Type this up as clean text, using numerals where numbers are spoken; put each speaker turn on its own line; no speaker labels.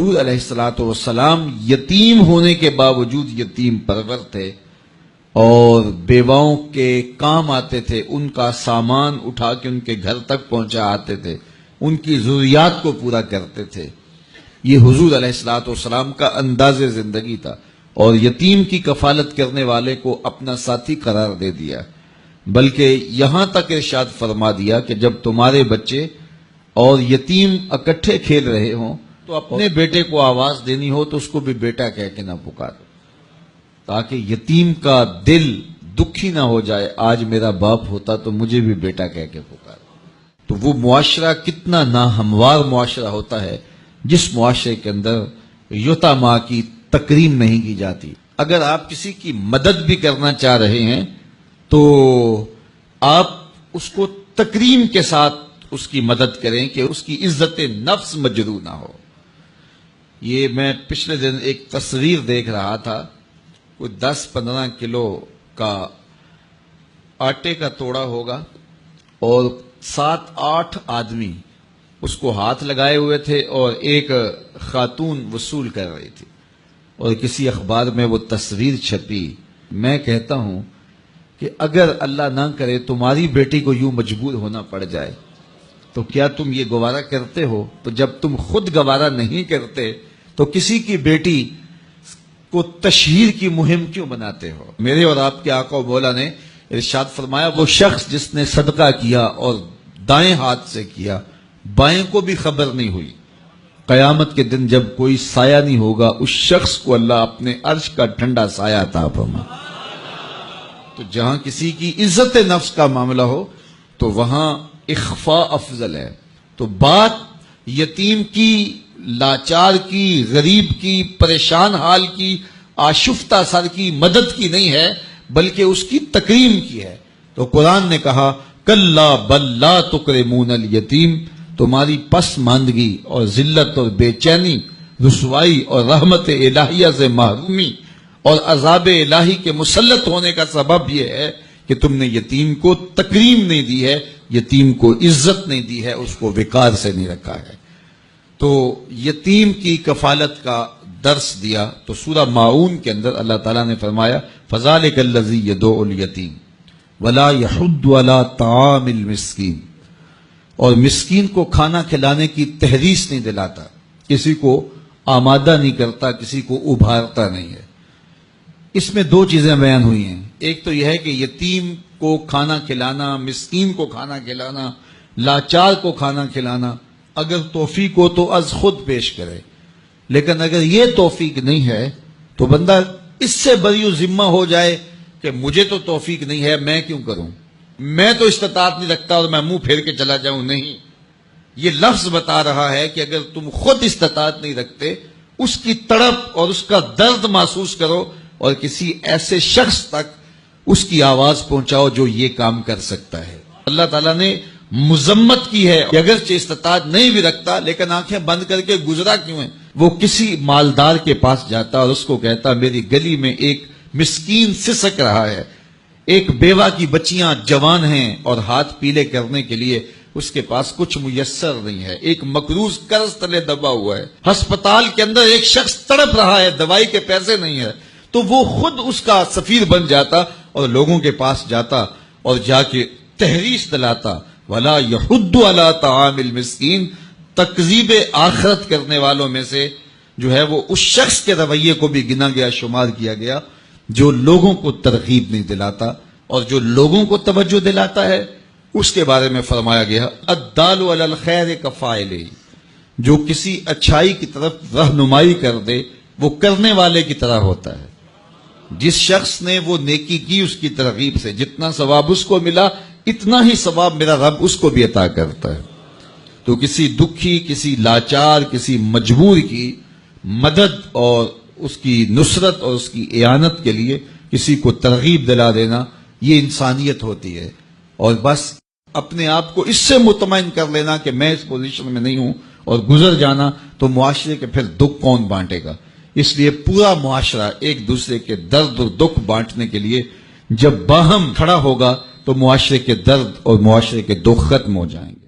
حضور علیہ الصلوۃ والسلام یتیم ہونے کے باوجود یتیم پرور تھے اور بیواؤں کے کام آتے تھے، ان کا سامان اٹھا کے ان کے گھر تک پہنچا آتے تھے، ان کی ضروریات کو پورا کرتے تھے۔ یہ حضور علیہ الصلوۃ والسلام کا انداز زندگی تھا، اور یتیم کی کفالت کرنے والے کو اپنا ساتھی قرار دے دیا، بلکہ یہاں تک ارشاد فرما دیا کہ جب تمہارے بچے اور یتیم اکٹھے کھیل رہے ہوں تو اپنے بیٹے کو آواز دینی ہو تو اس کو بھی بیٹا کہہ کے نہ پکارو، تاکہ یتیم کا دل دکھی نہ ہو جائے، آج میرا باپ ہوتا تو مجھے بھی بیٹا کہہ کے پکارو۔ تو وہ معاشرہ کتنا ناہموار معاشرہ ہوتا ہے جس معاشرے کے اندر یتاما کی تکریم نہیں کی جاتی۔ اگر آپ کسی کی مدد بھی کرنا چاہ رہے ہیں تو آپ اس کو تکریم کے ساتھ اس کی مدد کریں کہ اس کی عزت نفس مجروح نہ ہو۔ یہ میں پچھلے دن ایک تصویر دیکھ رہا تھا، کوئی 10-15 کلو کا آٹے کا توڑا ہوگا اور 7-8 آدمی اس کو ہاتھ لگائے ہوئے تھے اور ایک خاتون وصول کر رہی تھی، اور کسی اخبار میں وہ تصویر چھپی۔ میں کہتا ہوں کہ اگر اللہ نہ کرے تمہاری بیٹی کو یوں مجبور ہونا پڑ جائے تو کیا تم یہ گوارا کرتے ہو؟ تو جب تم خود گوارا نہیں کرتے تو کسی کی بیٹی کو تشہیر کی مہم کیوں بناتے ہو؟ میرے اور آپ کے آقا و مولا نے ارشاد فرمایا، وہ شخص جس نے صدقہ کیا اور دائیں ہاتھ سے کیا، بائیں کو بھی خبر نہیں ہوئی، قیامت کے دن جب کوئی سایہ نہیں ہوگا اس شخص کو اللہ اپنے عرش کا ٹھنڈا سایہ عطا فرمائے۔ تو جہاں کسی کی عزت نفس کا معاملہ ہو تو وہاں اخفاء افضل ہے۔ تو بات یتیم کی، لاچار کی، غریب کی، پریشان حال کی، آشفتہ سر کی مدد کی نہیں ہے، بلکہ اس کی تکریم کی ہے۔ تو قرآن نے کہا کلا بل لا تکرمون الیتیم، تمہاری پسماندگی اور ذلت اور بے چینی، رسوائی اور رحمت الہیہ سے محرومی اور عذاب الہی کے مسلط ہونے کا سبب یہ ہے کہ تم نے یتیم کو تکریم نہیں دی ہے، یتیم کو عزت نہیں دی ہے، اس کو وقار سے نہیں رکھا ہے۔ تو یتیم کی کفالت کا درس دیا تو سورہ ماعون کے اندر اللہ تعالیٰ نے فرمایا فَذَلِكَ الَّذِي يَدُعُّ الْيَتِيمَ وَلَا يَحُضُّ عَلَىٰ طَعَامِ الْمِسْكِينِ، اور مسکین کو کھانا کھلانے کی تحریص نہیں دلاتا، کسی کو آمادہ نہیں کرتا، کسی کو ابھارتا نہیں ہے۔ اس میں 2 چیزیں بیان ہوئی ہیں، ایک تو یہ ہے کہ یتیم کو کھانا کھلانا، مسکین کو کھانا کھلانا، لاچار کو کھانا کھلانا، اگر توفیق ہو تو از خود پیش کرے، لیکن اگر یہ توفیق نہیں ہے تو بندہ اس سے بری ذمہ ہو جائے کہ مجھے تو توفیق نہیں ہے، میں کیوں کروں، میں تو استطاعت نہیں رکھتا اور میں منہ پھیر کے چلا جاؤں۔ نہیں، یہ لفظ بتا رہا ہے کہ اگر تم خود استطاعت نہیں رکھتے، اس کی تڑپ اور اس کا درد محسوس کرو اور کسی ایسے شخص تک اس کی آواز پہنچاؤ جو یہ کام کر سکتا ہے۔ اللہ تعالیٰ نے مذمت کی ہے کہ اگرچہ استطاعت نہیں بھی رکھتا لیکن آنکھیں بند کر کے گزرا کیوں ہے؟ وہ کسی مالدار کے پاس جاتا اور اس کو کہتا میری گلی میں ایک مسکین سسک رہا ہے، ایک بیوہ کی بچیاں جوان ہیں اور ہاتھ پیلے کرنے کے لیے اس کے پاس کچھ میسر نہیں ہے، ایک مقروض قرض تلے دبا ہوا ہے، ہسپتال کے اندر ایک شخص تڑپ رہا ہے، دوائی کے پیسے نہیں ہے، تو وہ خود اس کا سفیر بن جاتا اور لوگوں کے پاس جاتا اور جا کے تحریص دلاتا وَلَا يَحُضُّ عَلَىٰ طَعَامِ الْمِسْكِينِ، تکذیب آخرت کرنے والوں میں سے جو ہے وہ اس شخص کے رویے کو بھی گنا گیا، شمار کیا گیا جو لوگوں کو ترغیب نہیں دلاتا، اور جو لوگوں کو توجہ دلاتا ہے اس کے بارے میں فرمایا گیا الدال علی الخیر کفاعلہ، جو کسی اچھائی کی طرف رہنمائی کر دے وہ کرنے والے کی طرح ہوتا ہے۔ جس شخص نے وہ نیکی کی اس کی ترغیب سے جتنا ثواب اس کو ملا اتنا ہی ثواب میرا رب اس کو بھی عطا کرتا ہے۔ تو کسی دکھی، کسی لاچار، کسی مجبور کی مدد اور اس کی نصرت اور اس کی اعانت کے لیے کسی کو ترغیب دلا دینا یہ انسانیت ہوتی ہے، اور بس اپنے آپ کو اس سے مطمئن کر لینا کہ میں اس پوزیشن میں نہیں ہوں اور گزر جانا، تو معاشرے کے پھر دکھ کون بانٹے گا؟ اس لیے پورا معاشرہ ایک دوسرے کے درد اور دکھ بانٹنے کے لیے جب باہم کھڑا ہوگا تو معاشرے کے درد اور معاشرے کے دکھ ختم ہو جائیں گے۔